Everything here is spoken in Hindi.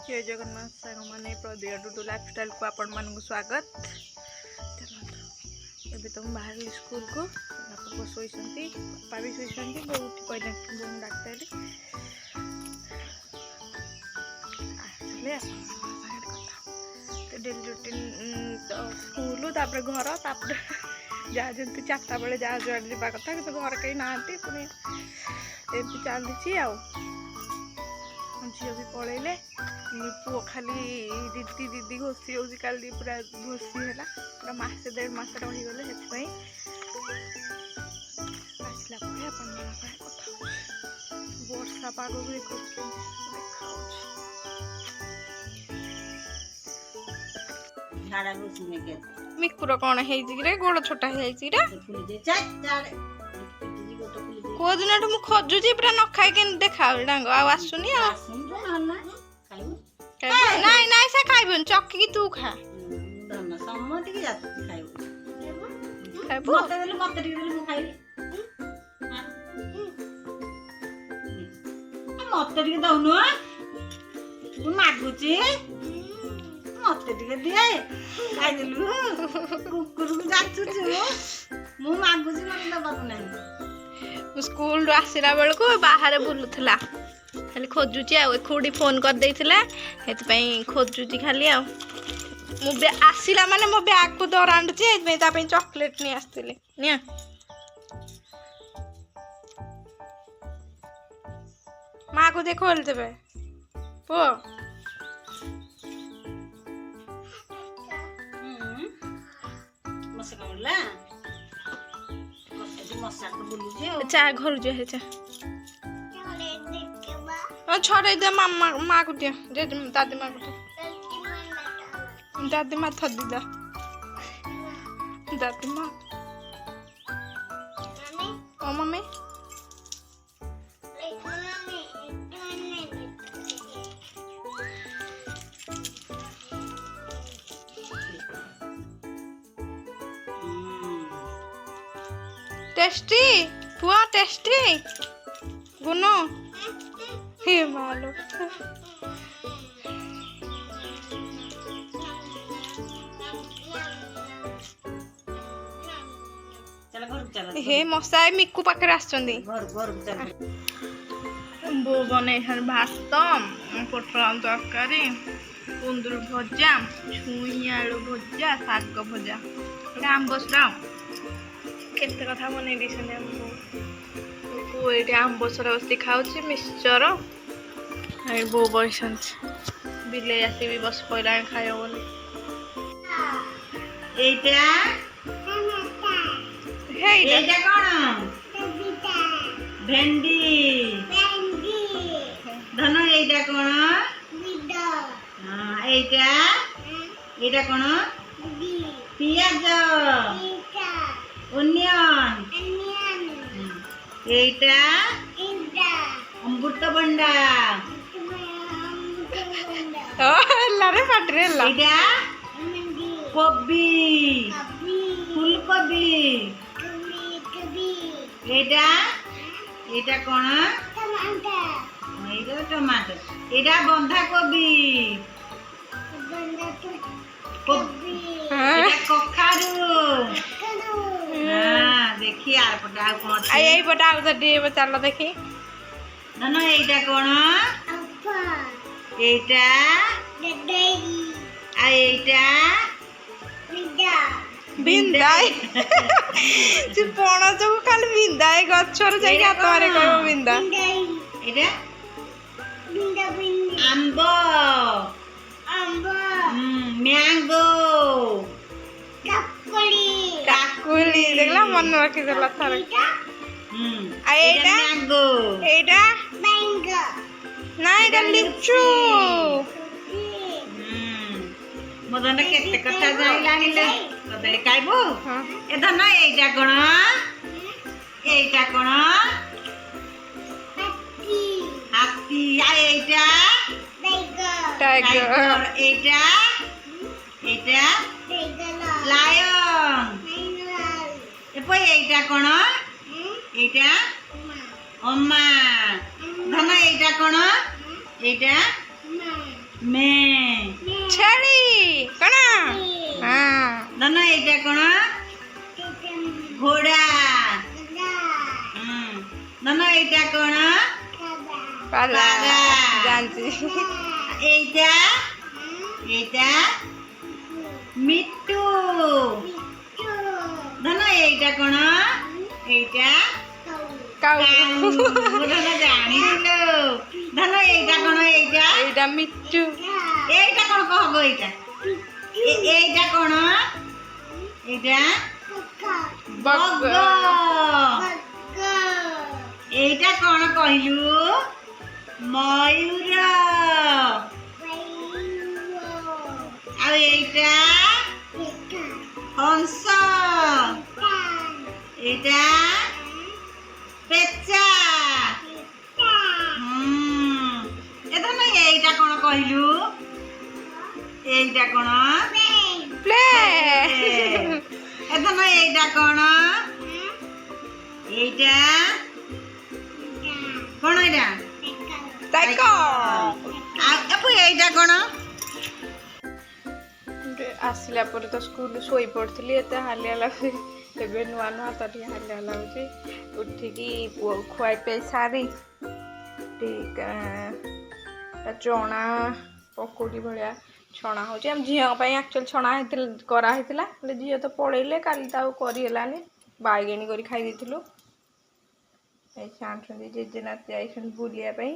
जय जगन्नाथ सांग मैंने प्रदीय टुटू लाइफस्टाइल को आपण मान स्वागत। अभी तो बाहर स्कूल को बापा शोई बापा भी शोई बहुत उठी कहले बोन डाक्टर डेली रुटीन तो स्कूल तापर घर तापर जहाँ जमी 4टा बेले जहाँ जुआड़ जावा कथा कि घर कहीं ना पुणी एमती चलती आ झील भी पलैले पुओ खाली दीदी दीदी घोषी हो पूरा घोषी है पूरा मसे 1.5 मास रहीगले से आसला कथा वर्षा पाग भी देखा मिकुर कौन है गोड़ छोटा है को दिन मु खोजुची पूरा न खाई के देखा डांग आसुनी नाई नाई से खाइबन चक्की की तू खा मत दौनु मागुची मत दिए खाइदेलु कुकुर को जाचुछु मु मागुची मत दबाक नहीं स्कूल आसला बेल को बाहर बुलूला खाली खोजुची खुड़ी फोन कर देथिला हेतपई खोजुची खाली आसला माने मो बैग को दौरांडुची हेतपई तापई चॉकलेट नहीं आस्तिले निया माँ को देखो खोल देबे पो मसका बोला चा घर जो है चा छोड़े दे मामा माँ को दिया जे दादी माँ को दिया दादी माँ थद दा दादी माँ ओ मम्मी टेस्टी पुआ टेस्टी गुनो हे मालो चल घर चल हे मसाई मिक्कू पाकर आछंदी घर चल बो बने हर भात पोटल तरकारी कुंदुर भजा छुई आलू भजा शाग भजा आंबसरा केते कथा बनै दिसने को ये आंबसरा बस खाऊँ मिक्सचर बो बैसन बिले आसी भी बस पड़ा खाए बोली भेंडी धन एटा कौन एटा कौन पियाज ओनियन एटा अमृतभंडा लारे पाटरे ला एटा कोबी फूलकोबी एटा एटा कोन एटा टमाटर एटा बंधा कोबी एटा कखारू देखी आर पटा कोन आई पटा तो डी चलो देखी धन एटा कोन एटा एटा बिंदाई तू पणस को खाली बिंदाई गछर जाई हाथ मारे कहबो बिंदा एटा आंबो मैंगो काकुली देखला मन रखी देला थारे आ एटा मैंगो एटा मैंगो ना एटा लिचू मदन केते कथा जाइलानी ले कदे खाइबो ए धन एटा कोन हाथी आ एटा टाइगर एटा लायन ए पई एटा कोन एटा अम्मा धन एटा कोन एटा मे ପାରା ପାରା। ଜାଣିଛି। এইটা এইটা মিট্টু ধন এইটা কোন এইটা কাউ ধন জানিছিল ধন এইটা কোন এইটা এইটা মিট্টু এইটা কোন কহব এইটা এইটা কোন এইটা বগ বগ এইটা কোন কহিলু ময়ূর আর এইটা হংস এইটা পেঁচা এটা না এইটা কোন কহিলু এইটা কোন প্লে এটা না এইটা কোন এইটা কোন এইটা সাইকেল আপু এইটা কোন ଆସିଲା ପରେ ତ ସ୍କୁଲ ଶୋଇ ପଡ଼ିଥିଲି ଏତେ ହାଲିଆ ଲାଗୁଛି ଏବେ ନୂଆ ନୂଆ ତ ଟିକେ ହାଲିଆ ଲାଗୁଛି ଉଠିକି ପୁଅକୁ ଖୁଆଇ ପିଆଇ ସାରି ଟିକେ ଚଣା ପକୁଡ଼ି ଭଳିଆ ଛଣା ହେଉଛି ଆମ ଝିଅଙ୍କ ପାଇଁ ଆକ୍ଚୁଆଲି ଛଣା ହେଇଥିଲା କରାହେଇଥିଲା ହେଲେ ଝିଅ ତ ପଳେଇଲେ କାଲି ତ ଆଉ କରିହେଲାନି ବାଇଗଣି କରି ଖାଇ ଦେଇଥିଲୁ ଏଇ ଛାଣୁଛନ୍ତି ଜେଜେନାଥ ଯାଇଛନ୍ତି ବୁଲିବା ପାଇଁ